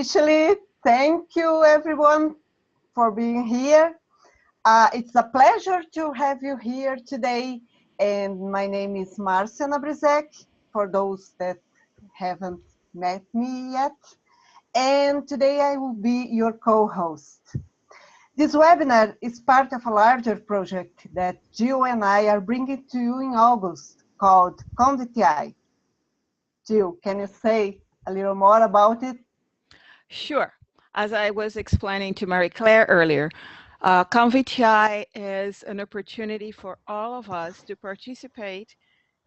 officially, thank you everyone for being here. It's a pleasure to have you here today. And my name is Marcia Nabrizek, for those that haven't met me yet. And today I will be your co-host. This webinar is part of a larger project that Jill and I are bringing to you in August called ConVTI. Jill, can you say a little more about it? Sure. As I was explaining to Marie Claire earlier, ConVTI is an opportunity for all of us to participate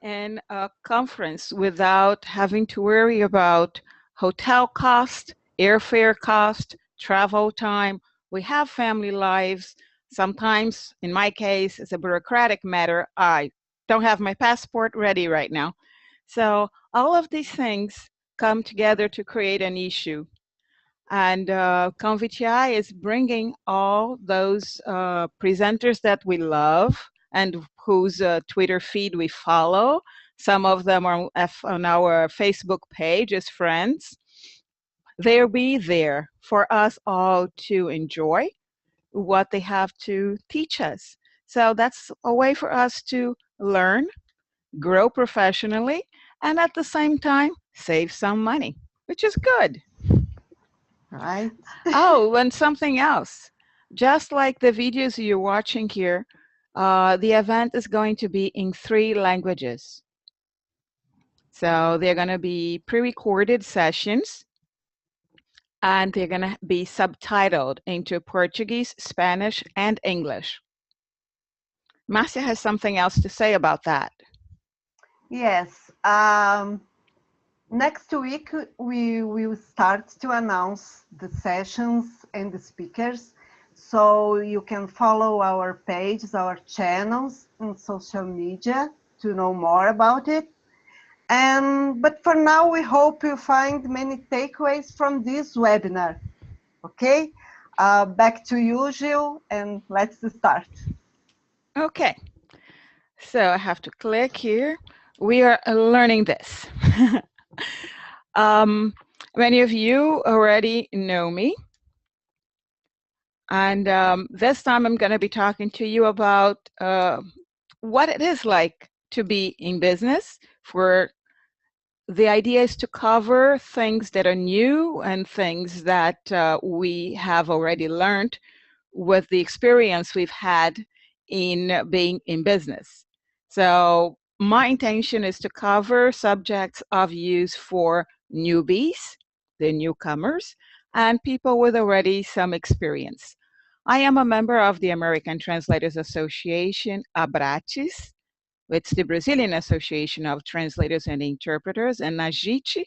in a conference without having to worry about hotel cost, airfare cost, travel time. We have family lives. Sometimes, in my case, it's a bureaucratic matter. I don't have my passport ready right now. So all of these things come together to create an issue. And ConVTI is bringing all those presenters that we love and whose Twitter feed we follow. Some of them are on our Facebook page as friends. They'll be there for us all to enjoy what they have to teach us. So that's a way for us to learn, grow professionally, and at the same time, save some money, which is good. Right. Oh, and something else. Just like the videos you're watching here, the event is going to be in 3 languages. So they're going to be pre-recorded sessions, and they're going to be subtitled into Portuguese, Spanish, and English. Marcia has something else to say about that. Yes. Next week, we will start to announce the sessions and the speakers. So you can follow our pages, our channels on social media to know more about it. But for now, we hope you find many takeaways from this webinar. Okay, back to you, Jill, and let's start. Okay, so I have to click here. We are learning this. Many of you already know me. And this time I'm going to be talking to you about what it is like to be in business. The idea is to cover things that are new and things that we have already learned with the experience we've had in being in business. So my intention is to cover subjects of use for newbies, the newcomers, and people with already some experience. I am a member of the American Translators Association, BRACHES. It's the Brazilian Association of Translators and Interpreters, and AGIT,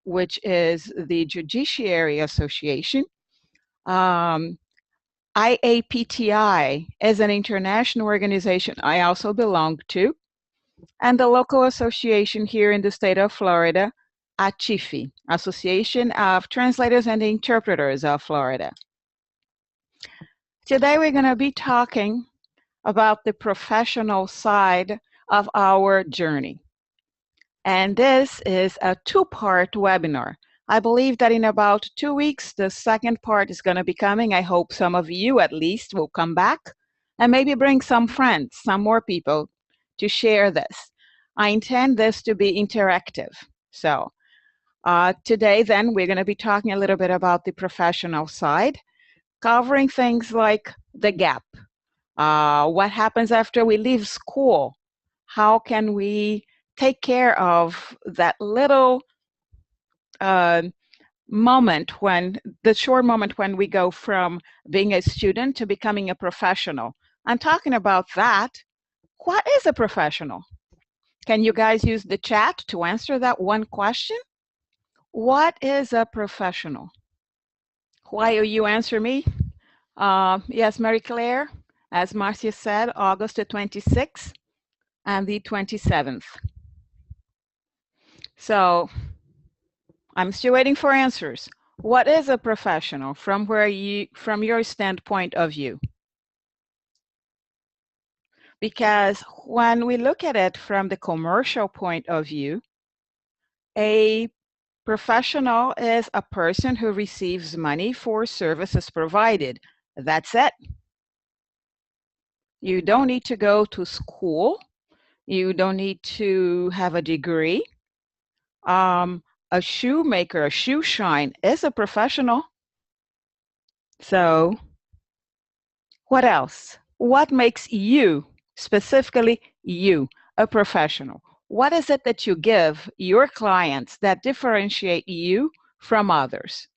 which is the Judiciary Association. IAPTI is an international organization I also belong to, and the local association here in the state of Florida, ATIFI, Association of Translators and Interpreters of Florida. Today we're going to be talking about the professional side of our journey. And this is a 2-part webinar. I believe that in about 2 weeks, the second part is going to be coming. I hope some of you at least will come back and maybe bring some friends, some more people to share this. I intend this to be interactive. So today then we're going to be talking a little bit about the professional side, covering things like the gap. What happens after we leave school? How can we take care of that little moment the short moment when we go from being a student to becoming a professional? I'm talking about that. What is a professional? Can you guys use the chat to answer that one question? What is a professional? While you answer me, yes, Marie Claire, as Marcia said, August the 26th and the 27th. So I'm still waiting for answers. What is a professional from your standpoint of view? Because when we look at it from the commercial point of view, a Professional is a person who receives money for services provided. That's it. You don't need to go to school. You don't need to have a degree. A shoemaker, a shoe shine is a professional. So what else? What makes you, specifically you, a professional? What is it that you give your clients that differentiate you from others?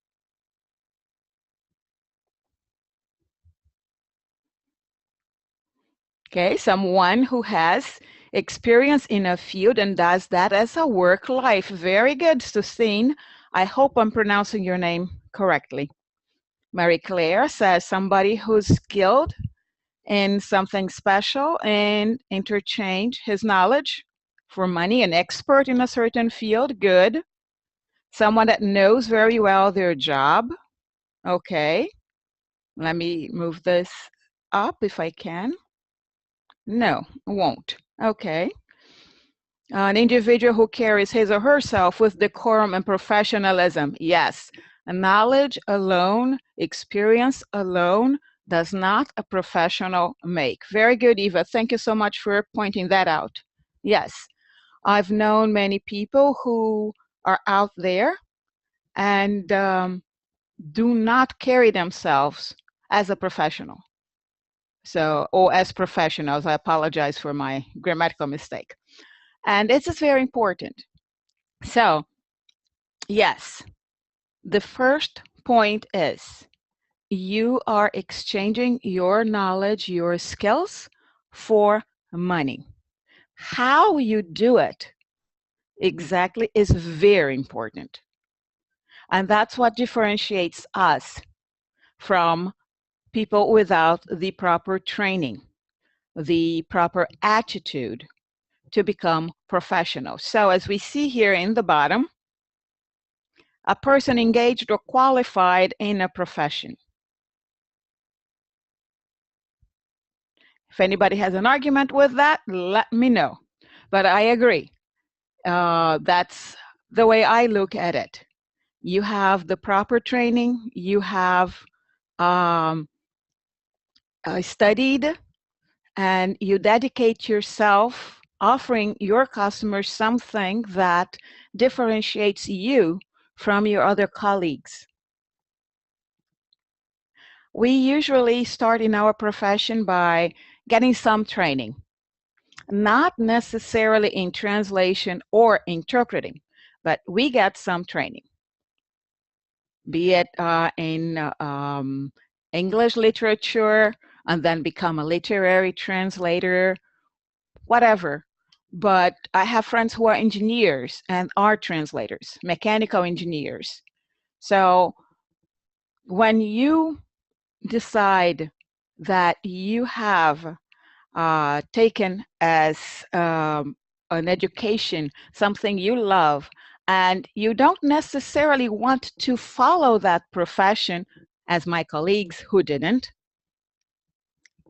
Okay, someone who has experience in a field and does that as a work life. Very good, Sustine. I hope I'm pronouncing your name correctly. Marie Claire says somebody who's skilled in something special and interchange his knowledge for money, an expert in a certain field. Good. Someone that knows very well their job. Okay. Let me move this up if I can. No, won't. Okay. An individual who carries his or herself with decorum and professionalism. Yes. Knowledge alone, experience alone does not a professional make. Very good, Eva. Thank you so much for pointing that out. Yes. I've known many people who are out there and do not carry themselves as a professional. So, or as professionals. I apologize for my grammatical mistake. And this is very important. So, yes, the first point is you are exchanging your knowledge, your skills for money. How you do it exactly is very important. And that's what differentiates us from people without the proper training, the proper attitude to become professional. So as we see here in the bottom, a person engaged or qualified in a profession. If anybody has an argument with that, let me know. But I agree. That's the way I look at it. You have the proper training, you have studied, and you dedicate yourself offering your customers something that differentiates you from your other colleagues. We usually start in our profession by getting some training, not necessarily in translation or interpreting, but we get some training, be it in English literature, and then become a literary translator, whatever. But I have friends who are engineers and art translators, mechanical engineers. So when you decide that you have taken as an education something you love, and you don't necessarily want to follow that profession, as my colleagues who didn't,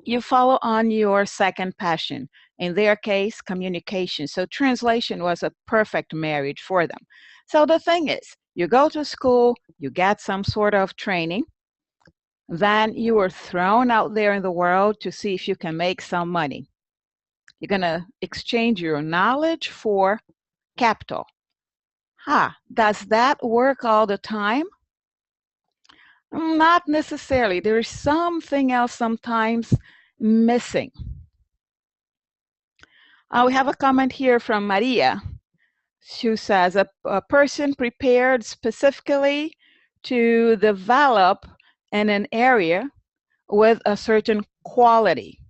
you follow on your second passion. In their case, communication. So translation was a perfect marriage for them. So the thing is, you go to school, you get some sort of training, then you are thrown out there in the world to see if you can make some money. You're going to exchange your knowledge for capital. Does that work all the time? Not necessarily. There is something else sometimes missing. We have a comment here from Maria. She says, a person prepared specifically to develop in an area with a certain quality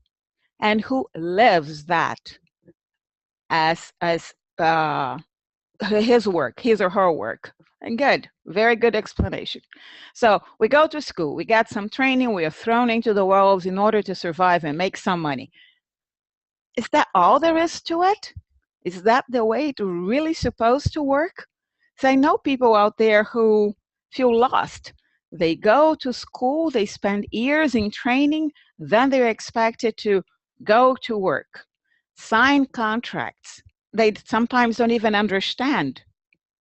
and who lives that as his work, his or her work. And good, very good explanation. So we go to school, we get some training, we are thrown into the world in order to survive and make some money. Is that all there is to it? Is that the way it's really supposed to work? So I know people out there who feel lost. They go to school, they spend years in training, then they're expected to go to work, sign contracts. They sometimes don't even understand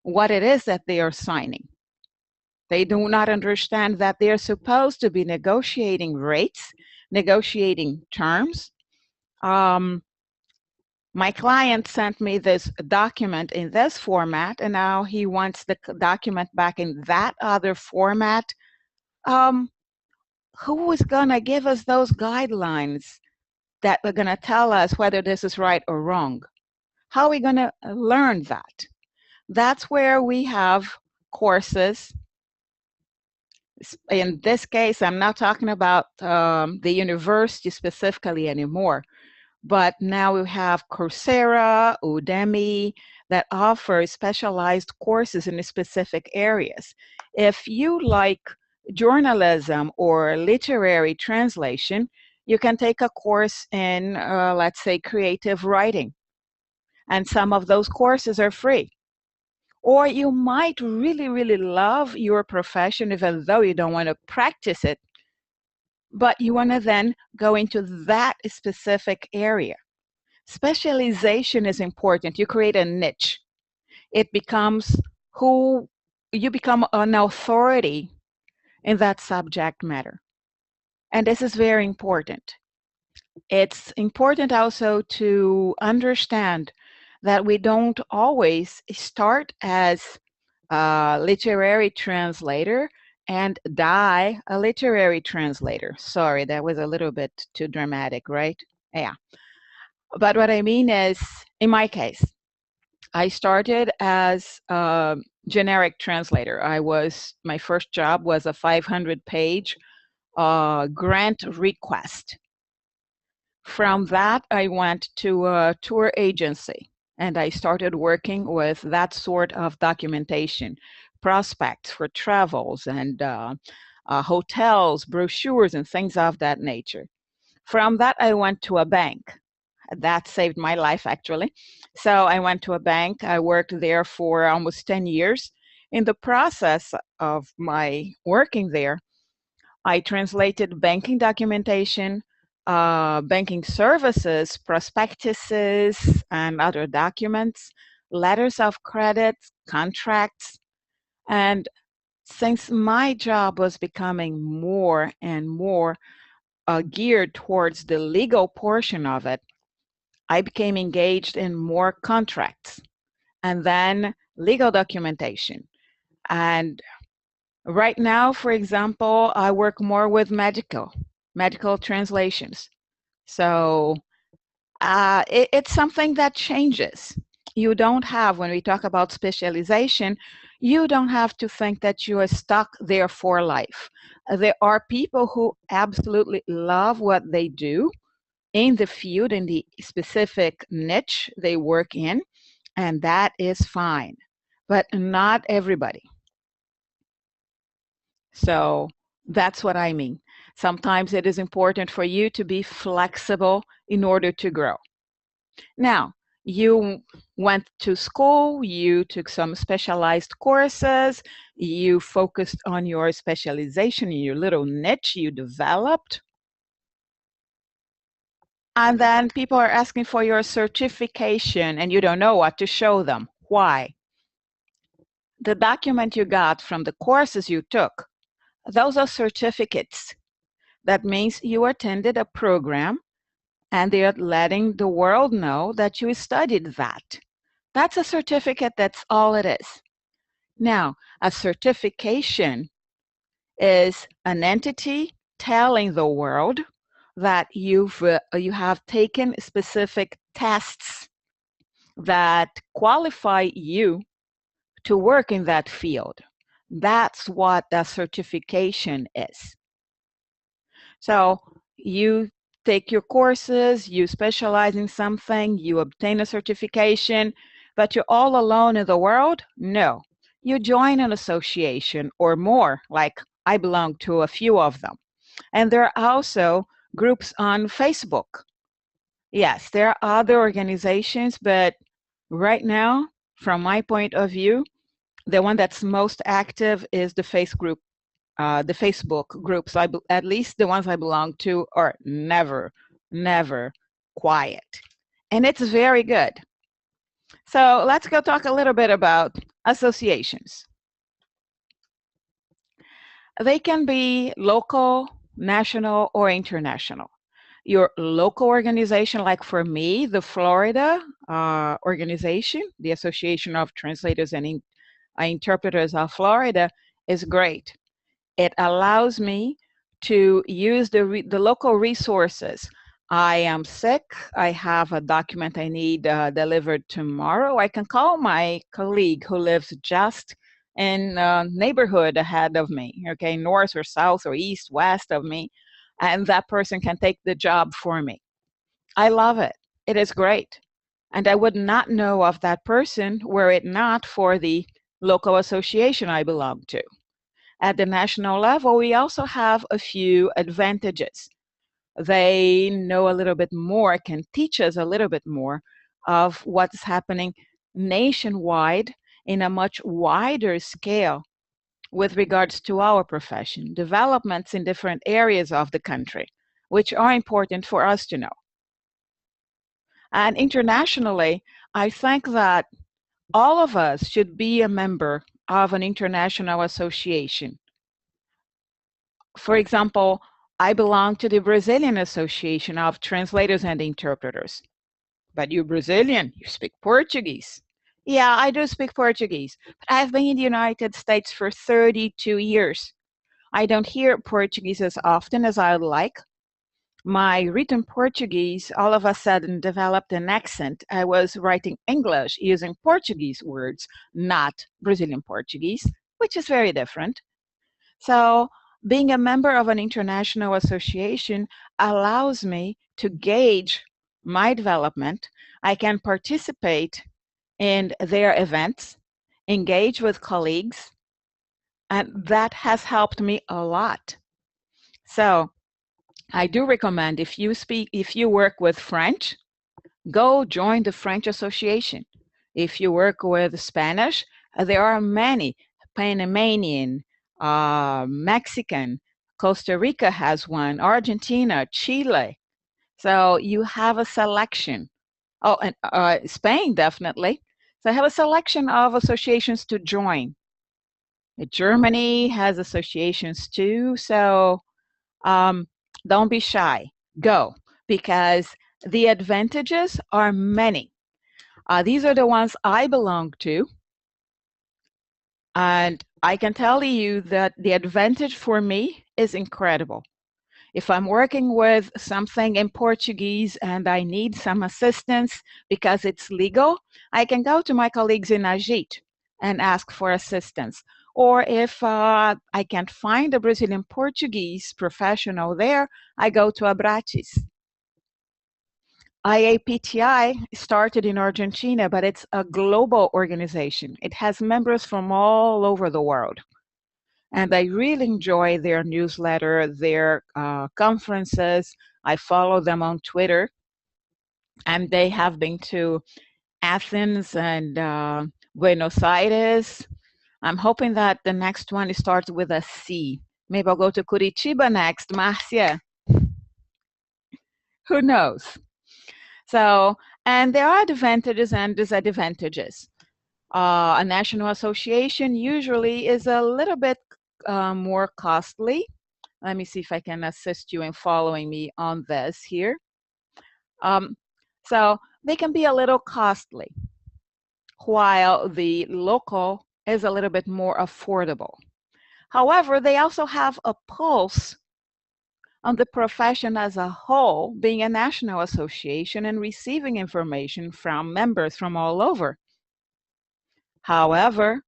what it is that they are signing. They do not understand that they're supposed to be negotiating rates, negotiating terms. My client sent me this document in this format, and now he wants the document back in that other format. Who is going to give us those guidelines that are going to tell us whether this is right or wrong? How are we going to learn that? That's where we have courses. In this case, I'm not talking about the university specifically anymore, but now we have Coursera, Udemy, that offer specialized courses in specific areas. If you like journalism or literary translation, you can take a course in, let's say, creative writing. And some of those courses are free. Or you might really, really love your profession, even though you don't want to practice it, but you want to then go into that specific area. Specialization is important. You create a niche. It becomes who you become an authority in that subject matter. And this is very important. It's important also to understand that we don't always start as a literary translator and die a literary translator. Sorry, that was a little bit too dramatic, right? Yeah. But what I mean is, in my case, I started as a generic translator. My first job was a 500-page grant request. From that, I went to a tour agency, and I started working with that sort of documentation, prospects for travels and hotels, brochures, and things of that nature. From that, I went to a bank. That saved my life, actually. So I went to a bank. I worked there for almost 10 years. In the process of my working there, I translated banking documentation, banking services, prospectuses, and other documents, letters of credit, contracts. And since my job was becoming more and more geared towards the legal portion of it, I became engaged in more contracts and then legal documentation. And right now, for example, I work more with medical translations. So it's something that changes. You don't have, when we talk about specialization, you don't have to think that you are stuck there for life. There are people who absolutely love what they do in the field, in the specific niche they work in, and that is fine, but not everybody. So that's what I mean. Sometimes it is important for you to be flexible in order to grow. Now, you went to school, you took some specialized courses, you focused on your specialization in your little niche you developed. And then people are asking for your certification and you don't know what to show them. Why? The document you got from the courses you took, those are certificates. That means you attended a program and they're letting the world know that you studied that. That's a certificate, that's all it is. Now, a certification is an entity telling the world that you have taken specific tests that qualify you to work in that field. That's what the certification is. So you take your courses, you specialize in something, you obtain a certification, but you're all alone in the world? No. You join an association or more, like I belong to a few of them. And there are also groups on Facebook. Yes, there are other organizations, but right now, from my point of view, the one that's most active is the Facebook groups. At least the ones I belong to are never quiet. And it's very good. So let's go talk a little bit about associations. They can be local, national, or international. Your local organization, like for me, the Florida organization, the Association of Translators and Interpreters of Florida, is great. It allows me to use the local resources. I am sick, I have a document I need delivered tomorrow. I can call my colleague who lives just in neighborhood ahead of me, okay, north or south or east, west of me, and that person can take the job for me. I love it. It is great. And I would not know of that person were it not for the local association I belong to. At the national level, we also have a few advantages. They know a little bit more, can teach us a little bit more of what's happening nationwide in a much wider scale with regards to our profession, developments in different areas of the country, which are important for us to know. And internationally, I think that all of us should be a member of an international association. For example, I belong to the Brazilian Association of Translators and Interpreters. But you're Brazilian, you speak Portuguese. Yeah, I do speak Portuguese, but I've been in the United States for 32 years. I don't hear Portuguese as often as I would like. My written Portuguese all of a sudden developed an accent. I was writing English using Portuguese words, not Brazilian Portuguese, which is very different. So being a member of an international association allows me to gauge my development. I can participate in their events, engage with colleagues, and that has helped me a lot. So I do recommend if you work with French, go join the French Association. If you work with Spanish, there are many, Panamanian, Mexican, Costa Rica has one, Argentina, Chile. So you have a selection. Oh, and Spain, definitely. So I have a selection of associations to join. Germany has associations too. So don't be shy. Go, because the advantages are many. These are the ones I belong to. And I can tell you that the advantage for me is incredible. If I'm working with something in Portuguese and I need some assistance because it's legal, I can go to my colleagues in Agit and ask for assistance. Or if I can't find a Brazilian Portuguese professional there, I go to a BRACHES. IAPTI started in Argentina, but it's a global organization. It has members from all over the world. And I really enjoy their newsletter, their conferences. I follow them on Twitter. And they have been to Athens and Buenos Aires. I'm hoping that the next one starts with a C. Maybe I'll go to Curitiba next, Marcia. Who knows? So, and there are advantages and disadvantages. A national association usually is a little bit more costly. Let me see if I can assist you in following me on this here. So they can be a little costly, while the local is a little bit more affordable. However, they also have a pulse on the profession as a whole, being a national association and receiving information from members from all over. However,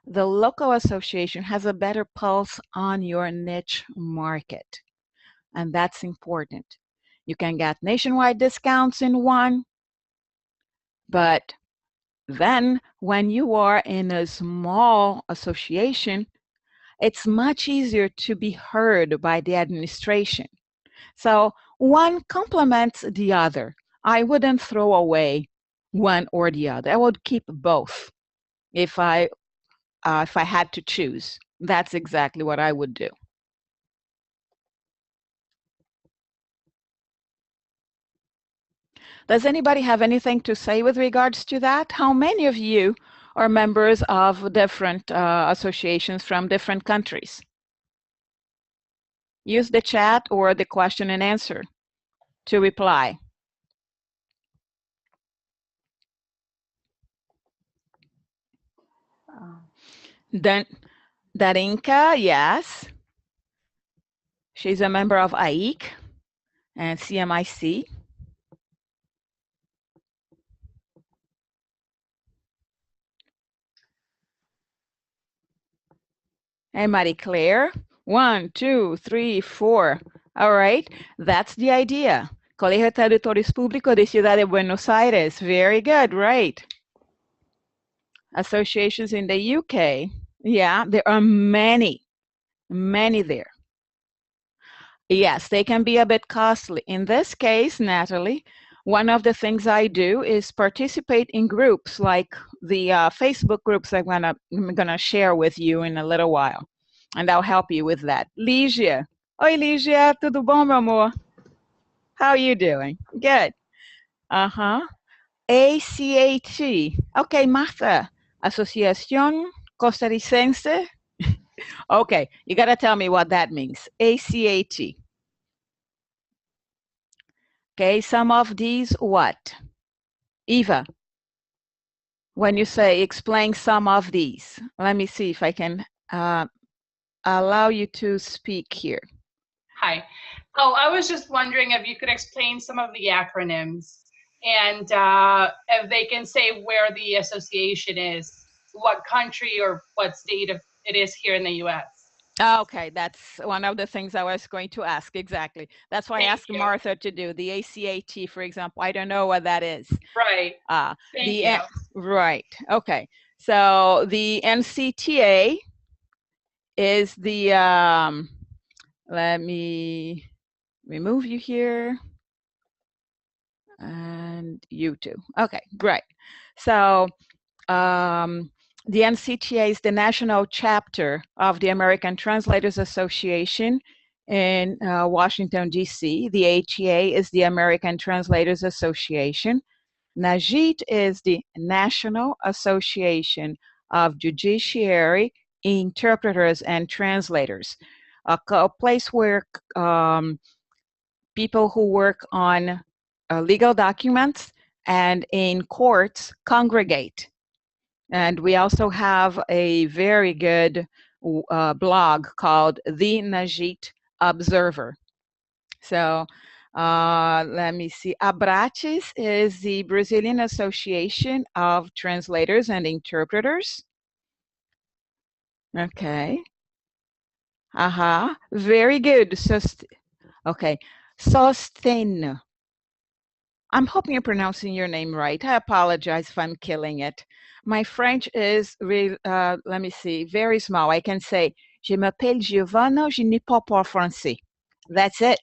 the local association has a better pulse on your niche market, and that's important. You can get nationwide discounts in one, but then when you are in a small association, it's much easier to be heard by the administration. So one complements the other. I wouldn't throw away one or the other. I would keep both if I had to choose. That's exactly what I would do. Does anybody have anything to say with regards to that? How many of you or members of different associations from different countries. Use the chat or the question and answer to reply. Then Darinka, yes. She's a member of AIC and CMIC. And Marie Claire, 1, 2, 3, 4. All right, that's the idea. Colegio de Traductores Públicos de Ciudad de Buenos Aires. Very good, right. Associations in the UK. Yeah, there are many there. Yes, they can be a bit costly. In this case, Natalie, one of the things I do is participate in groups like the Facebook groups I'm gonna share with you in a little while. And I'll help you with that. Lígia. Oi, Lígia. Tudo bom, meu amor? How are you doing? Good. Uh-huh. ACAT. Okay, Martha. Asociación Costarricense. Okay, you got to tell me what that means. ACAT. Okay, some of these what? Eva, when you say explain some of these, let me see if I can allow you to speak here. Hi. Oh, I was just wondering if you could explain some of the acronyms and if they can say where the association is, what country or what state it is here in the US. Okay, that's one of the things I was going to ask, exactly. That's why I asked Martha to do the ACAT, for example. I don't know what that is. Right. Thank you. Right, okay. So the NCTA is the, let me remove you here. And you too. Okay, great. So the NCTA is the national chapter of the American Translators Association in Washington, D.C. The ATA is the American Translators Association. NAJIT is the National Association of Judiciary Interpreters and Translators, a place where people who work on legal documents and in courts congregate. And we also have a very good blog called The Najit Observer. So let me see. BRACHES is the Brazilian Association of Translators and Interpreters. Okay. Very good. Okay. Sostén. I'm hoping you're pronouncing your name right. I apologize if I'm killing it. My French is, let me see, very small. I can say, je m'appelle Giovanna, je n'ai pas parlé français. That's it.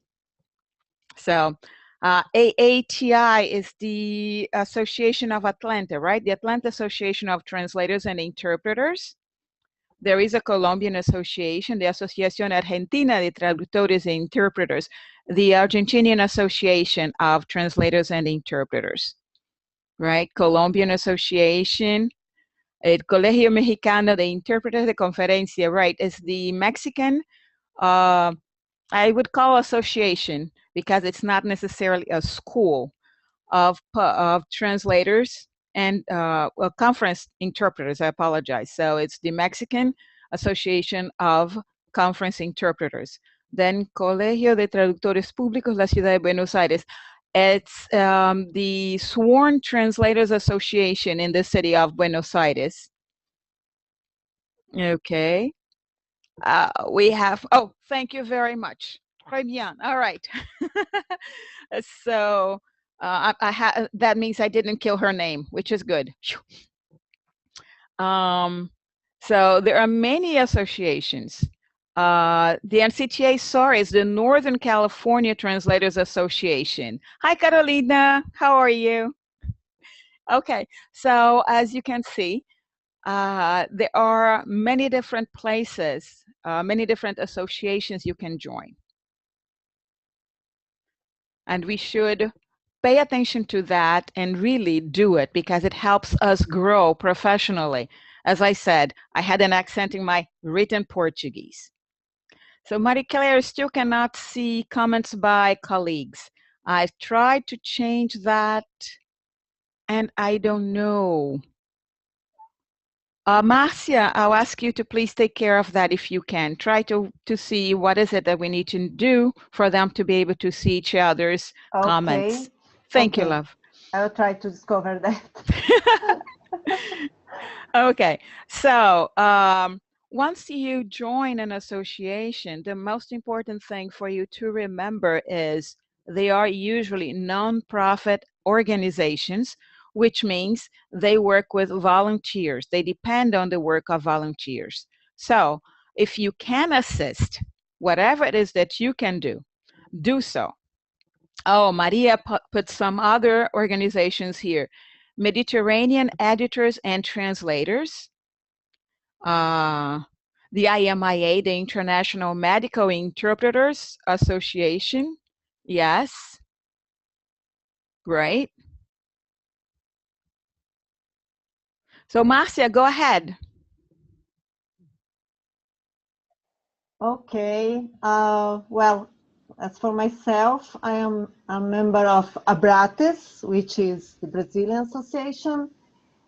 So AATI is the Association of Atlanta, right? The Atlanta Association of Translators and Interpreters. There is a Colombian association, the Asociación Argentina de Traductores e Interpreters, the Argentinian Association of Translators and Interpreters, right? Colombian Association, el Colegio Mexicano de Intérpretes de Conferencia, right? Is the Mexican, I would call association because it's not necessarily a school of translators and conference interpreters, I apologize. So it's the Mexican Association of Conference Interpreters. Then Colegio de Traductores Públicos, la Ciudad de Buenos Aires. It's the Sworn Translators Association in the city of Buenos Aires. Okay. We have, oh, thank you very much. Très bien. All right. So that means I didn't kill her name, which is good. So there are many associations. The NCTA, sorry, is the Northern California Translators Association. Hi, Carolina. How are you? Okay, so as you can see, there are many different places, many different associations you can join. And we should pay attention to that and really do it, because it helps us grow professionally. As I said, I had an accent in my written Portuguese. So Marie Claire still cannot see comments by colleagues. I've tried to change that, and I don't know. Marcia, I'll ask you to please take care of that if you can. Try to see what is it that we need to do for them to be able to see each other's comments. Thank you, love. I will try to discover that. Okay, so once you join an association, the most important thing for you to remember is they are usually non-profit organizations, which means they work with volunteers. They depend on the work of volunteers. So if you can assist, whatever it is that you can do so. Oh, Maria put some other organizations here. Mediterranean Editors and Translators. The IMIA, the International Medical Interpreters Association. Yes. Great. So Marcia, go ahead. Okay. Well, as for myself, I am a member of BRACHES, which is the Brazilian Association,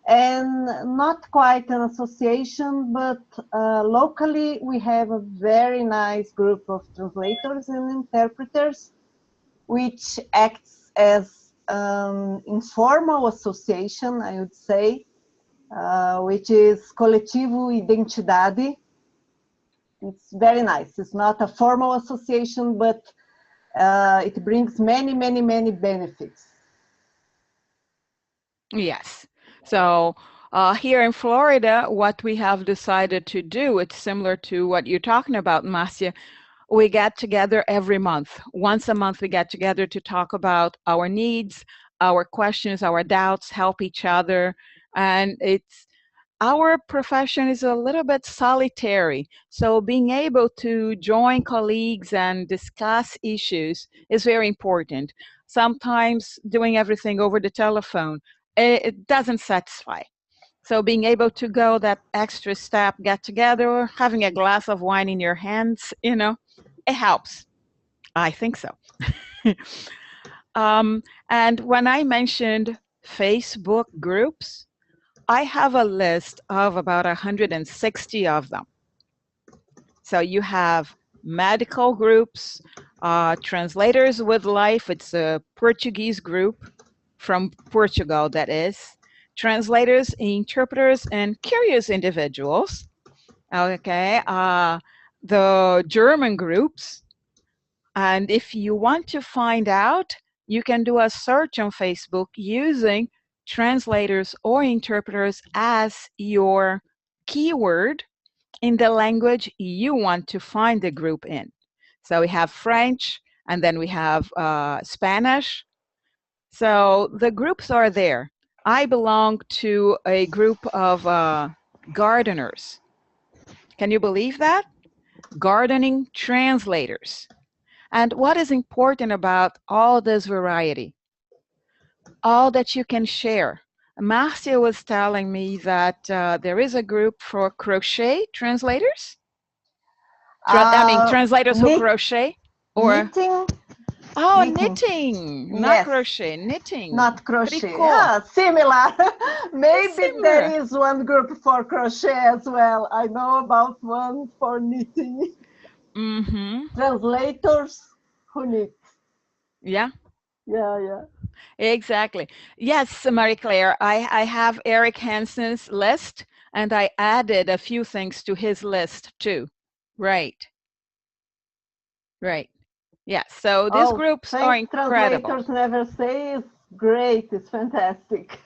and not quite an association, but locally we have a very nice group of translators and interpreters, which acts as an informal association, I would say, which is Coletivo Identidade. It's very nice. It's not a formal association, but it brings many, many, many benefits. Yes. So here in Florida, what we have decided to do, it's similar to what you're talking about, Marcia. We get together every month. Once a month, we get together to talk about our needs, our questions, our doubts, help each other. And our profession is a little bit solitary. So being able to join colleagues and discuss issues is very important. Sometimes doing everything over the telephone, it doesn't satisfy. So being able to go that extra step, get together, having a glass of wine in your hands, it helps. I think so. And when I mentioned Facebook groups, I have a list of about 160 of them. So you have medical groups, Translators with Life, it's a Portuguese group from Portugal, that is. Translators, interpreters, and curious individuals. Okay, the German groups. And if you want to find out, you can do a search on Facebook using translators or interpreters as your keyword in the language you want to find the group in. So we have French, and then we have Spanish. So the groups are there. I belong to a group of gardeners. Can you believe that? Gardening translators. And what is important about all this variety? All that you can share. Marcia was telling me that there is a group for crochet translators. Translators who crochet or knitting. Oh, knitting, not yes. Crochet, knitting. Not crochet. Cool. Yeah, similar. Maybe similar. There is one group for crochet as well. I know about one for knitting. Mm-hmm. Translators who knit. Yeah. Yeah. Exactly. Yes, Marie Claire, I have Eric Hansen's list, and I added a few things to his list too. Right. Yeah, so these groups are incredible. Translators Never Say is great. It's fantastic.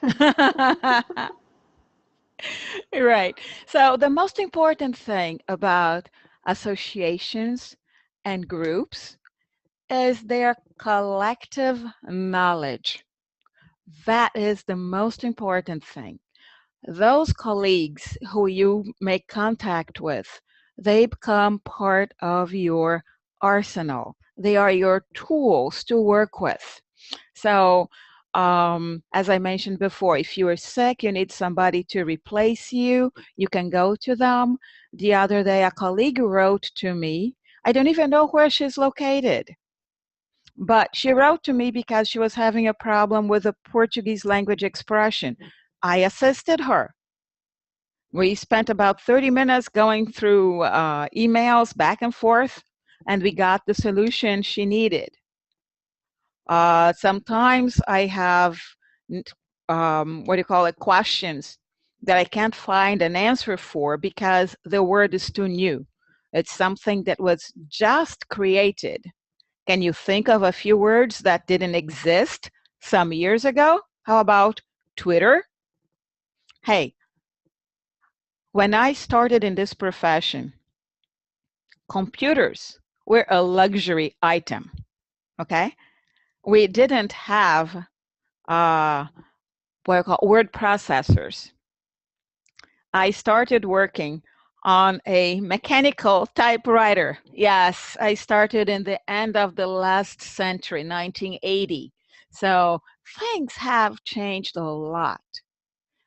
Right. So the most important thing about associations and groups is their collective knowledge. That is the most important thing. Those colleagues who you make contact with, they become part of your arsenal. They are your tools to work with. So as I mentioned before, if you are sick, you need somebody to replace you, you can go to them. The other day, a colleague wrote to me. I don't even know where she's located, but she wrote to me because she was having a problem with a Portuguese language expression. I assisted her. We spent about 30 minutes going through emails back and forth, and we got the solution she needed. Sometimes I have, questions that I can't find an answer for because the word is too new. It's something that was just created. Can you think of a few words that didn't exist some years ago? How about Twitter? Hey, when I started in this profession, computers were a luxury item, okay? We didn't have what I call word processors. I started working on a mechanical typewriter. Yes, I started in the end of the last century, 1980. So things have changed a lot.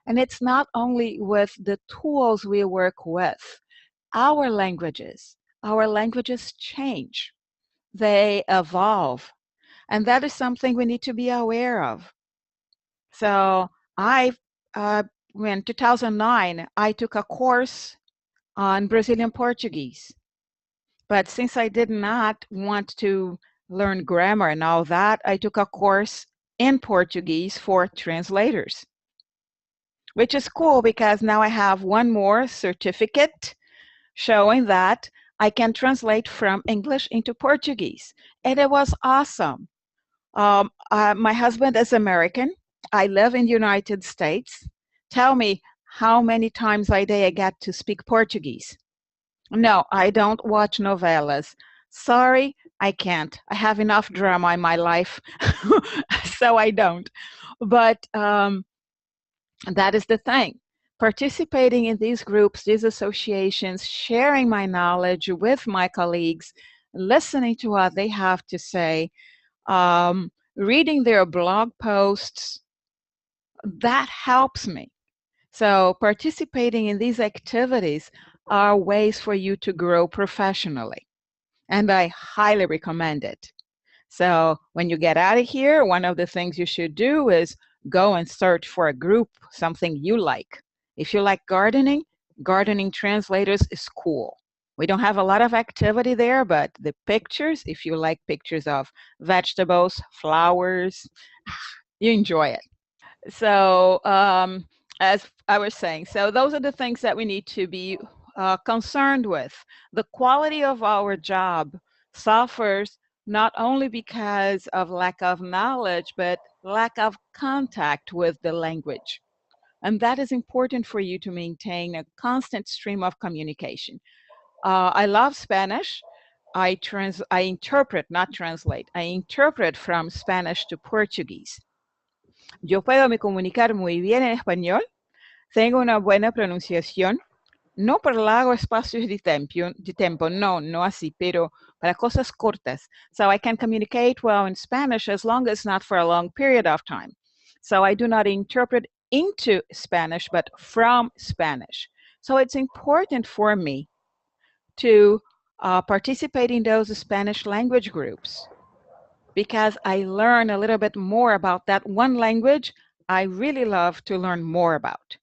And it's not only with the tools we work with. Our languages change. They evolve. And that is something we need to be aware of. So in 2009, I took a course on Brazilian Portuguese. But since I did not want to learn grammar and all that, I took a course in Portuguese for translators, which is cool because now I have one more certificate showing that I can translate from English into Portuguese. And it was awesome. My husband is American. I live in the United States. Tell me how many times a day I get to speak Portuguese. No, I don't watch novellas. Sorry, I can't. I have enough drama in my life, so I don't. But that is the thing. Participating in these groups, these associations, sharing my knowledge with my colleagues, listening to what they have to say, reading their blog posts, that helps me. So participating in these activities are ways for you to grow professionally, and I highly recommend it. So when you get out of here, one of the things you should do is go and search for a group, something you like. If you like gardening, Gardening Translators is cool. We don't have a lot of activity there, but the pictures, if you like pictures of vegetables, flowers, you enjoy it. So as I was saying, so those are the things that we need to be concerned with. The quality of our job suffers not only because of lack of knowledge, but lack of contact with the language. And that is important for you to maintain a constant stream of communication. I love Spanish. I interpret, not translate. I interpret from Spanish to Portuguese. Yo puedo me comunicar muy bien en español, tengo una buena pronunciación, no por largos espacios de tiempo, no así, pero para cosas cortas. So I can communicate well in Spanish as long as not for a long period of time. So I do not interpret into Spanish, but from Spanish. So it's important for me to participate in those Spanish language groups, because I learn a little bit more about that one language I really love to learn more about.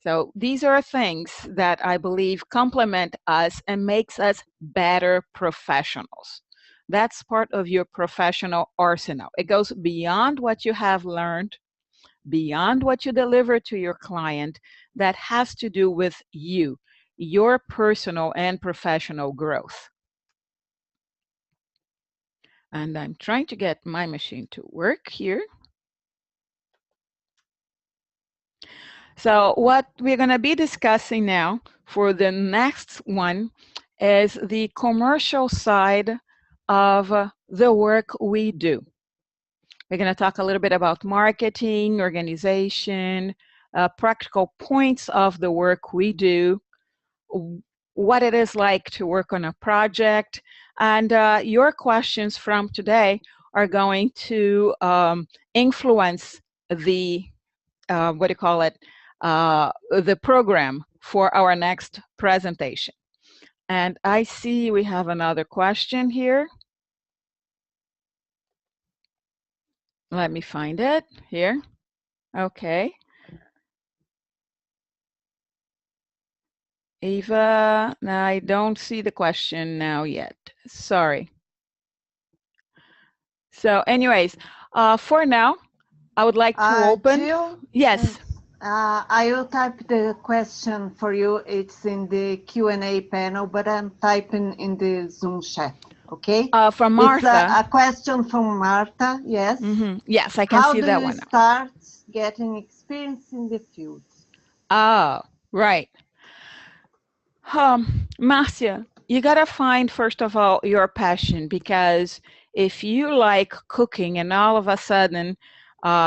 So these are things that I believe complement us and makes us better professionals. That's part of your professional arsenal. It goes beyond what you have learned, beyond what you deliver to your client. That has to do with you, your personal and professional growth. And I'm trying to get my machine to work here. So what we're going to be discussing now for the next one is the commercial side of the work we do. We're going to talk a little bit about marketing, organization, practical points of the work we do, what it is like to work on a project, and your questions from today are going to influence the, what do you call it, the program for our next presentation. And I see we have another question here. Let me find it here. Okay. Eva, I don't see the question now yet. Sorry. So anyways, for now, I would like to open. Jill, Yes. I will type the question for you. It's in the Q&A panel, but I'm typing in the Zoom chat, okay? From Martha. It's a question from Martha, yes. Yes, I can see that one. How do you start getting experience in the field? Oh, right. Marcia, you gotta find, first of all, your passion, because if you like cooking and all of a sudden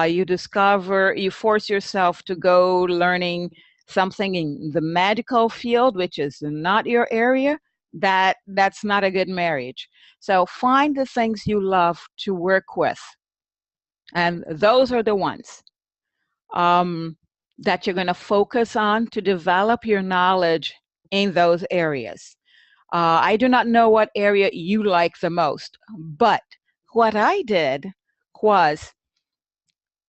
you force yourself to go learning something in the medical field, which is not your area, that's not a good marriage. So find the things you love to work with, and those are the ones that you're going to focus on to develop your knowledge in those areas. I do not know what area you like the most, but what I did was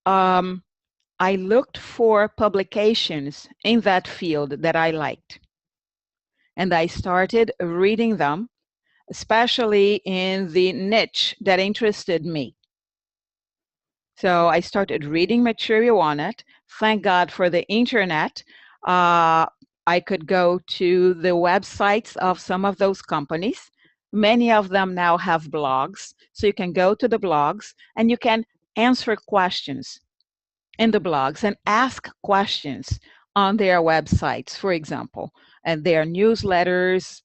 I looked for publications in that field that I liked, and I started reading them, especially in the niche that interested me. So I started reading material on it. Thank God for the internet. I could go to the websites of some of those companies. Many of them now have blogs. So you can go to the blogs and you can answer questions in the blogs and ask questions on their websites, for example, and their newsletters.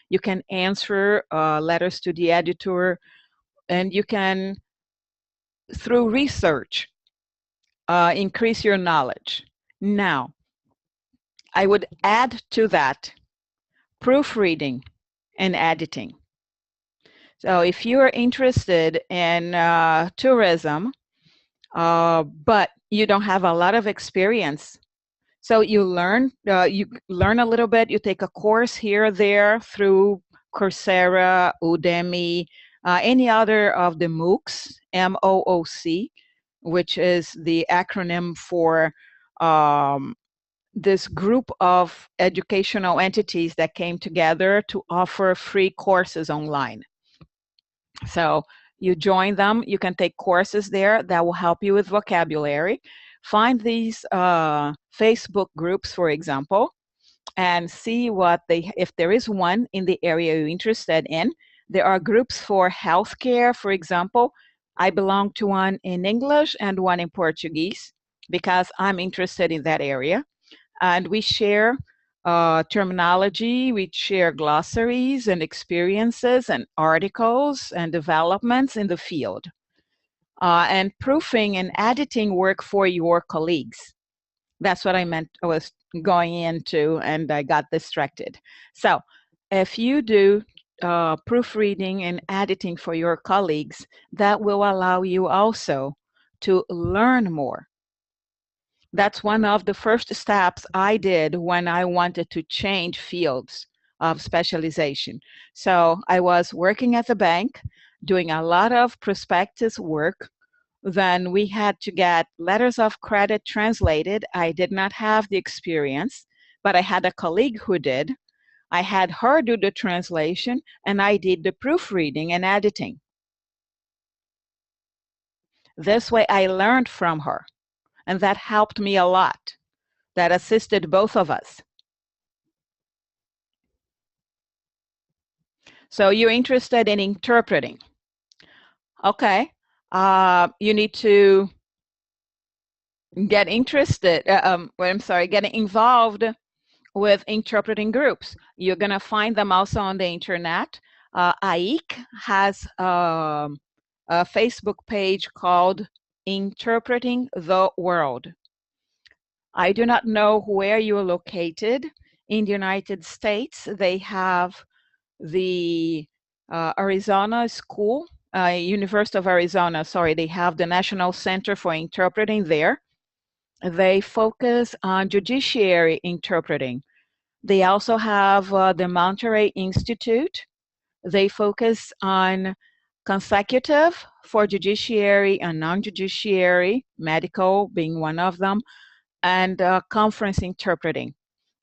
You can answer letters to the editor, and you can, through research, increase your knowledge. Now, I would add to that proofreading and editing. So if you are interested in tourism, but you don't have a lot of experience, so you learn a little bit, you take a course here or there through Coursera, Udemy, any other of the MOOCs, MOOC, which is the acronym for this group of educational entities that came together to offer free courses online. So you join them, you can take courses there that will help you with vocabulary. Find these Facebook groups, for example, and see if there is one in the area you're interested in. There are groups for healthcare, for example. I belong to one in English and one in Portuguese because I'm interested in that area. And we share terminology, we share glossaries and experiences and articles and developments in the field. And proofing and editing work for your colleagues. That's what I meant, I was going into, and I got distracted. So if you do proofreading and editing for your colleagues, that will allow you also to learn more. That's one of the first steps I did when I wanted to change fields of specialization. So I was working at the bank, doing a lot of prospectus work. Then we had to get letters of credit translated. I did not have the experience, but I had a colleague who did. I had her do the translation, and I did the proofreading and editing. This way I learned from her, and that helped me a lot. That assisted both of us. So you're interested in interpreting. Okay, you need to get interested, getting involved with interpreting groups. You're gonna find them also on the internet. AIC has a Facebook page called Interpreting the World. I do not know where you are located. In the United States, they have the Arizona School University of Arizona, sorry, they have the National Center for Interpreting there. They focus on judiciary interpreting. They also have the Monterey Institute. They focus on consecutive for judiciary and non-judiciary, medical being one of them, and conference interpreting.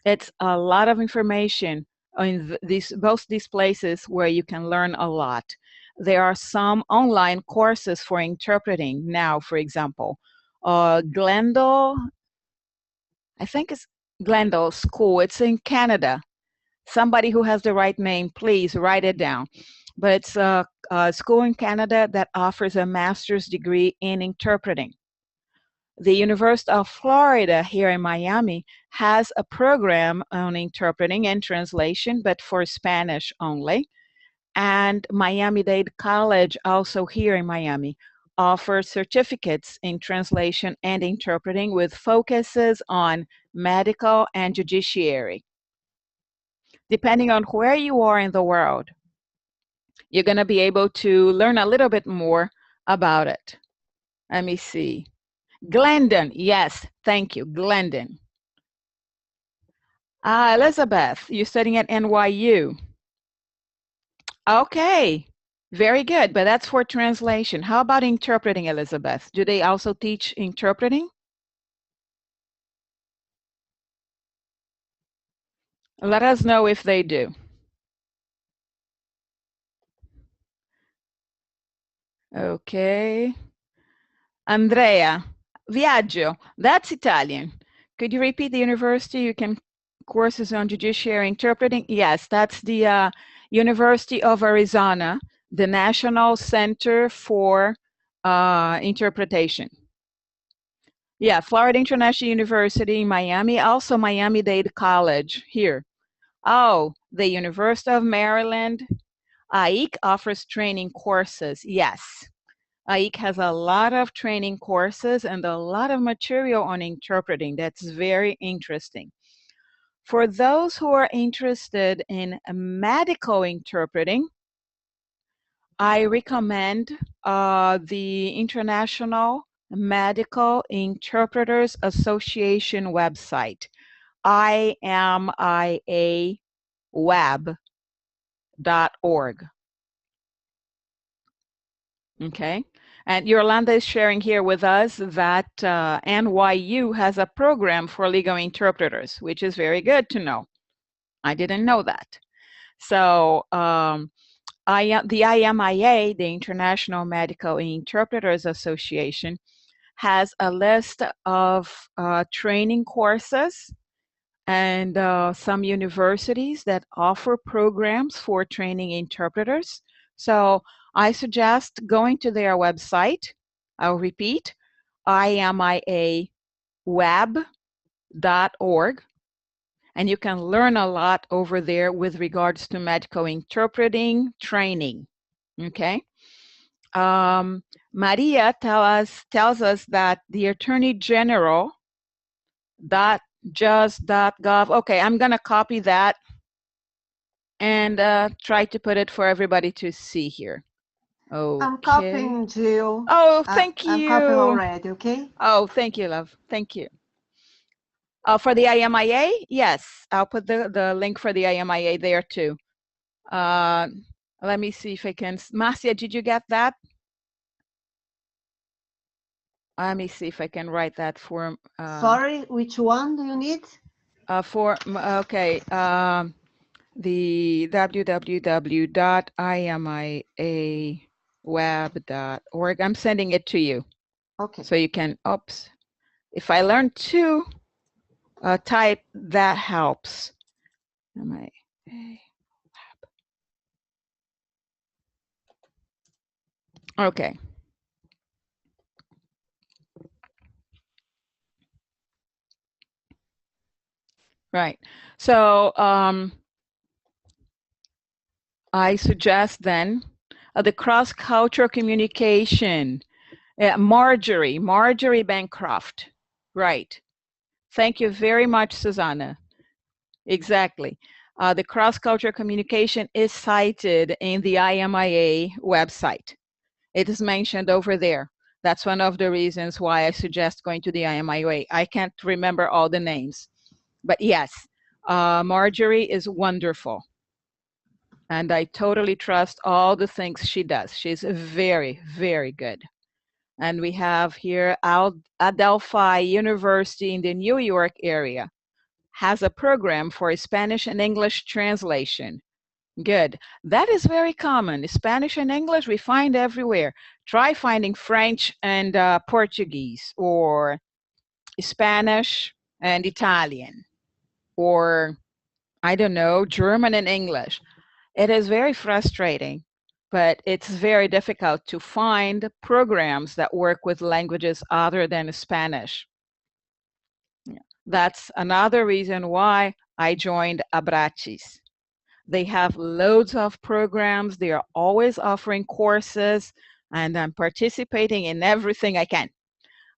It's a lot of information in both these places where you can learn a lot. There are some online courses for interpreting now, for example. Glendale, I think it's Glendale School. It's in Canada. Somebody who has the right name, please write it down. But it's a school in Canada that offers a master's degree in interpreting. The University of Florida here in Miami has a program on interpreting and translation, but for Spanish only. And Miami-Dade College, also here in Miami, offers certificates in translation and interpreting with focuses on medical and judiciary. Depending on where you are in the world, you're going to be able to learn a little bit more about it. Let me see. Glendon, yes, thank you, Glendon. Elizabeth, you're studying at NYU. Okay, very good, but that's for translation. How about interpreting, Elizabeth? Do they also teach interpreting? Let us know if they do. Okay. Andrea, Viaggio, that's Italian. Could you repeat the university? You can courses on judiciary interpreting. Yes, that's the University of Arizona, the National Center for Interpretation. Yeah, Florida International University in Miami, also Miami-Dade College here. Oh, the University of Maryland. AIC offers training courses. Yes. AIC has a lot of training courses and a lot of material on interpreting. That's very interesting. For those who are interested in medical interpreting, I recommend the International Medical Interpreters Association website, imiaweb.org. Okay, and Yolanda is sharing here with us that NYU has a program for legal interpreters, which is very good to know. I didn't know that. So the IMIA, the International Medical Interpreters Association, has a list of training courses and some universities that offer programs for training interpreters. So I suggest going to their website. I'll repeat, imiaweb.org. And you can learn a lot over there with regards to medical interpreting training, okay? Maria tells us that the Attorney General .just.gov, okay, I'm gonna copy that and try to put it for everybody to see here. Okay. I'm copying, Jill. Oh, thank you. I'm copying already, okay? Oh, thank you, love. Thank you. For the IMIA, yes, I'll put the link for the IMIA there too. Let me see if I can. Marcia, did you get that? Let me see if I can write that for. Sorry, which one do you need? Okay, the www.imiaweb.org. I'm sending it to you. Okay. So you can, oops. If I learn to type, that helps. Okay. Right. So I suggest then the cross-cultural communication. Marjorie Bancroft. Right. Thank you very much, Susanna. Exactly. The cross-cultural communication is cited in the IMIA website. It is mentioned over there. That's one of the reasons why I suggest going to the IMIA. I can't remember all the names. But yes, Marjorie is wonderful. And I totally trust all the things she does. She's very, very good. And we have here Adelphi University in the New York area has a program for Spanish and English translation. Good. That is very common. Spanish and English we find everywhere. Try finding French and Portuguese, or Spanish and Italian, or I don't know, German and English. It is very frustrating, but it's very difficult to find programs that work with languages other than Spanish. That's another reason why I joined BRACHES. They have loads of programs. They are always offering courses, and I'm participating in everything I can.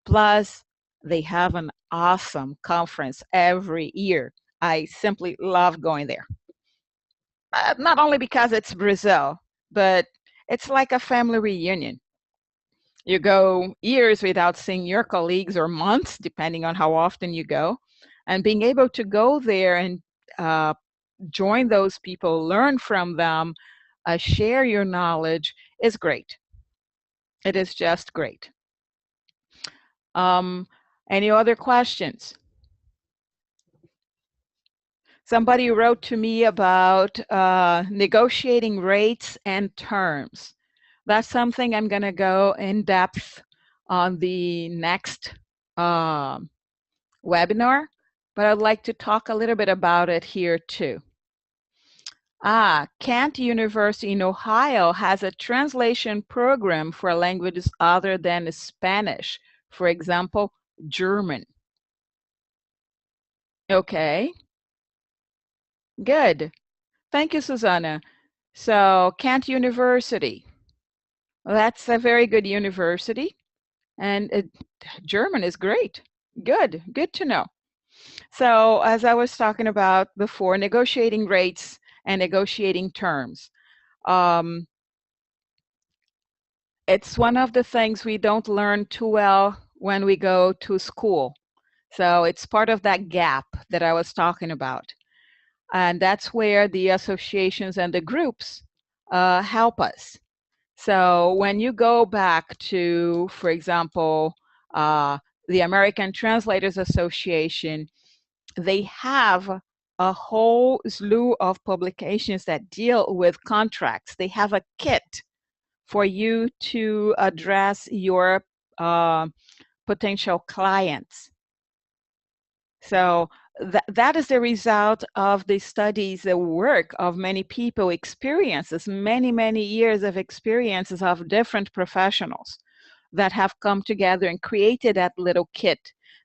Plus, they have an awesome conference every year. I simply love going there. Not only because it's Brazil, but it's like a family reunion. You go years without seeing your colleagues, or months, depending on how often you go. And being able to go there and join those people, learn from them, share your knowledge is great. It is just great. Any other questions? Somebody wrote to me about negotiating rates and terms. That's something I'm going to go in depth on the next webinar, but I'd like to talk a little bit about it here too. Kent University in Ohio has a translation program for languages other than Spanish, for example, German. Okay. Good. Thank you, Susanna. So Kent University, well, that's a very good university, and German is great. Good to know. So as I was talking about before, negotiating rates and negotiating terms. It's one of the things we don't learn too well when we go to school. So it's part of that gap that I was talking about. And that's where the associations and the groups help us. So when you go back to, for example, the American Translators Association, they have a whole slew of publications that deal with contracts. They have a kit for you to address your potential clients. So that is the result of the studies, the work of many people, experiences, many years of experiences of different professionals that have come together and created that little kit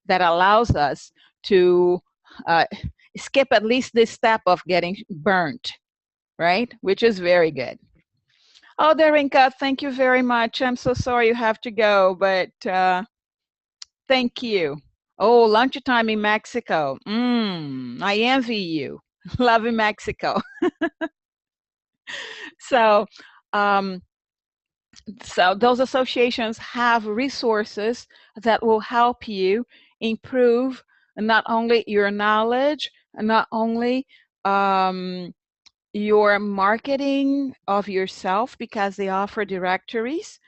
that allows us to skip at least this step of getting burnt, right? Which is very good. Oh, Darinka, thank you very much. I'm so sorry you have to go, but thank you. Oh, lunchtime in Mexico. I envy you. Love in Mexico. So those associations have resources that will help you improve not only your knowledge, not only your marketing of yourself, because they offer directories.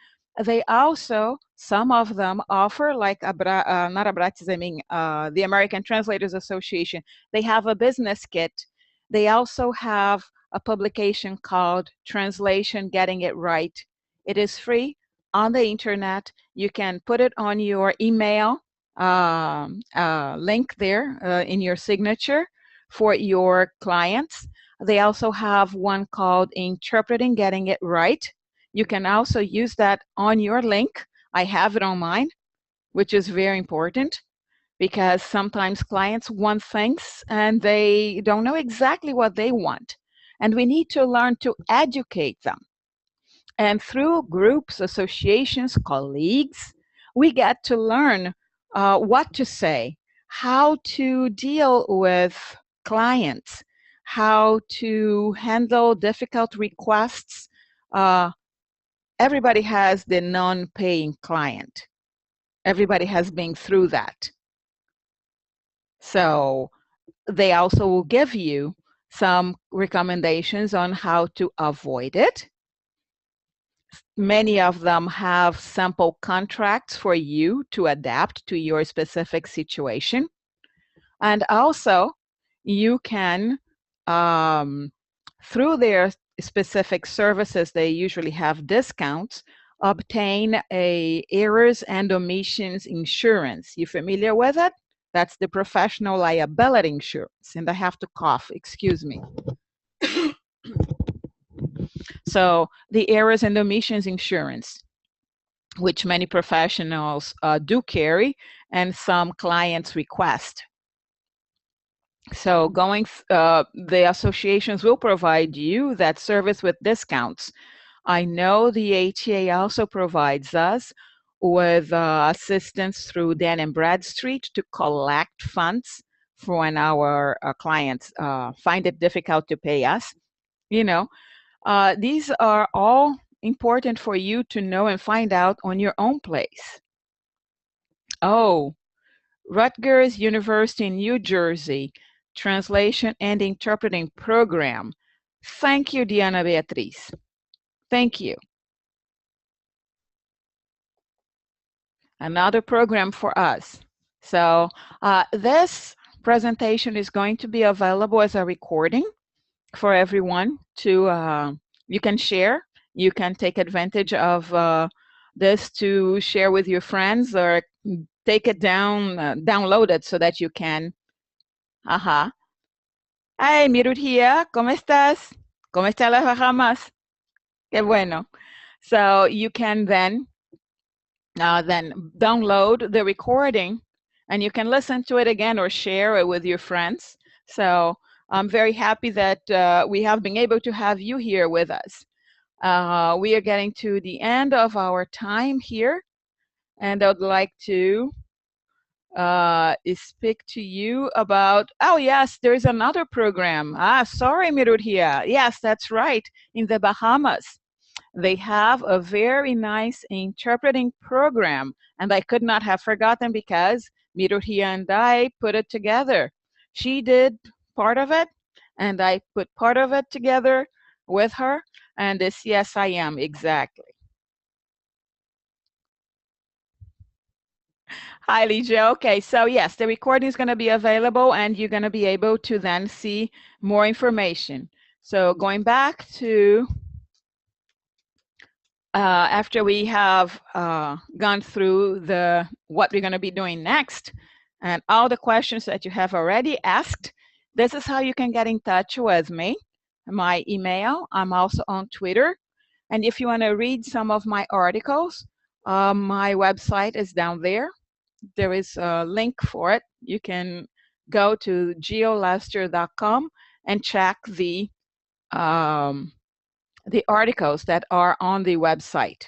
They also, some of them offer, like not BRACHES, I mean the American Translators Association, they have a business kit. They also have a publication called Translation Getting It Right. It is free on the internet. You can put it on your email link there in your signature for your clients. They also have one called Interpreting Getting It Right. You can also use that on your link. I have it on mine, which is very important because sometimes clients want things and they don't know exactly what they want. And we need to learn to educate them. And through groups, associations, colleagues, we get to learn what to say, how to deal with clients, how to handle difficult requests everybody has the non-paying client. Everybody has been through that. So they also will give you some recommendations on how to avoid it. Many of them have sample contracts for you to adapt to your specific situation. And also, you can, through their specific services, they usually have discounts, obtain a errors and omissions insurance. You familiar with it? That's the professional liability insurance. And I have to cough, excuse me. So the errors and omissions insurance, which many professionals do carry and some clients request. So the associations will provide you that service with discounts. I know the ATA also provides us with assistance through Dun & Bradstreet to collect funds for when our clients find it difficult to pay us. You know, these are all important for you to know and find out on your own place. Oh, Rutgers University in New Jersey, Translation and Interpreting Program. Thank you, Diana Beatriz. Thank you. Another program for us. So this presentation is going to be available as a recording for everyone to, you can share, you can take advantage of this to share with your friends or take it down, download it so that you can. Ajá. Hey, Mirutia, ¿cómo estás? ¿Cómo están las Bahamas? Qué bueno. So you can then download the recording and you can listen to it again or share it with your friends. So I'm very happy that we have been able to have you here with us. We are getting to the end of our time here, and I would like to speak to you about, oh yes, there's another program. Sorry, Mirutia. Yes, that's right, in the Bahamas. They have a very nice interpreting program, and I could not have forgotten because Mirutia and I put it together. She did part of it, and I put part of it together with her, and this, yes, I am, exactly. Hi, Ligia. Okay, so yes, the recording is going to be available, and you're going to be able to then see more information. So going back to after we have gone through what we're going to be doing next and all the questions that you have already asked, this is how you can get in touch with me. My email, I'm also on Twitter. And if you want to read some of my articles, my website is down there. There is a link for it. You can go to geolester.com and check the articles that are on the website.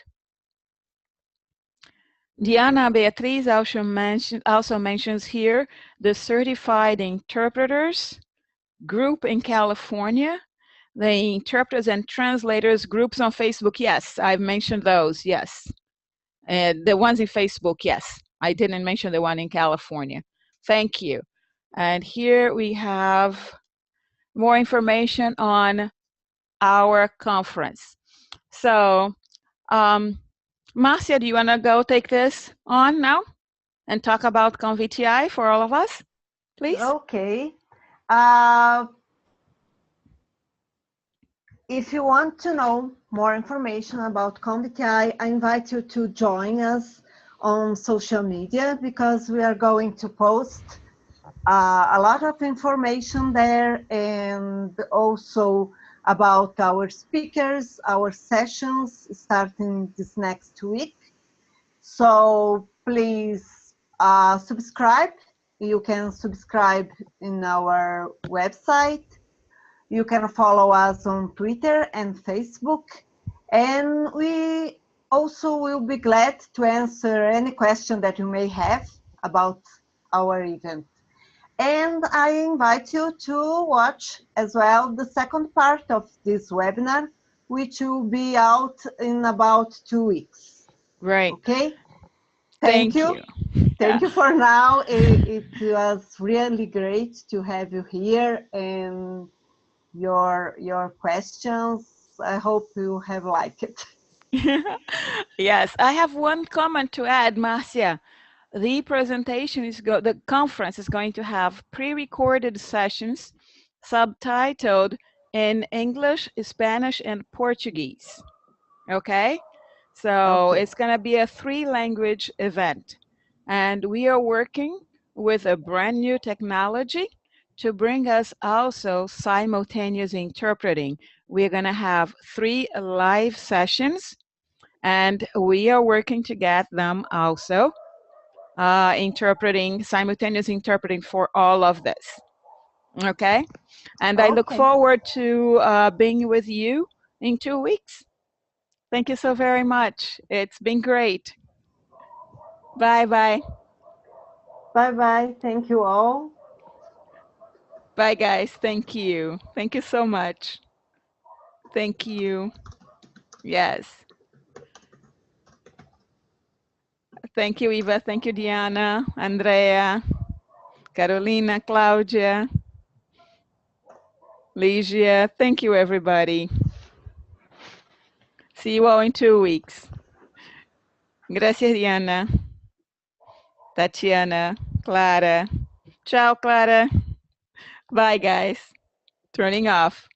Diana Beatriz also mentions here the Certified Interpreters Group in California, the Interpreters and Translators Groups on Facebook. Yes, I've mentioned those, yes. The ones in Facebook, yes. I didn't mention the one in California. Thank you. And here we have more information on our conference. So, Marcia, do you want to go take this on now and talk about ConVTI for all of us, please? Okay. If you want to know more information about ConVTI, I invite you to join us on social media because we are going to post a lot of information there, and also about our speakers, our sessions starting this next week. So please subscribe. You can subscribe in our website. You can follow us on Twitter and Facebook. And we also will be glad to answer any question that you may have about our event. And I invite you to watch as well the second part of this webinar, which will be out in about 2 weeks. Right. Okay? Thank you. Thank you for now. It was really great to have you here, and your questions. I hope you have liked it. Yes, I have one comment to add, Marcia. The presentation the conference is going to have pre-recorded sessions subtitled in English, Spanish, and Portuguese. Okay? So Okay. it's going to be a 3-language event. And we are working with a brand new technology to bring us also simultaneous interpreting. We're going to have 3 live sessions, and we are working to get them also simultaneous interpreting for all of this. Okay? And I look Okay. forward to being with you in 2 weeks. Thank you so very much. It's been great. Bye-bye. Bye-bye. Thank you all. Bye, guys. Thank you. Thank you so much. Thank you. Yes. Thank you, Eva. Thank you, Diana, Andrea, Carolina, Claudia, Ligia. Thank you, everybody. See you all in 2 weeks. Gracias, Diana. Tatiana, Clara. Ciao, Clara. Bye, guys. Turning off.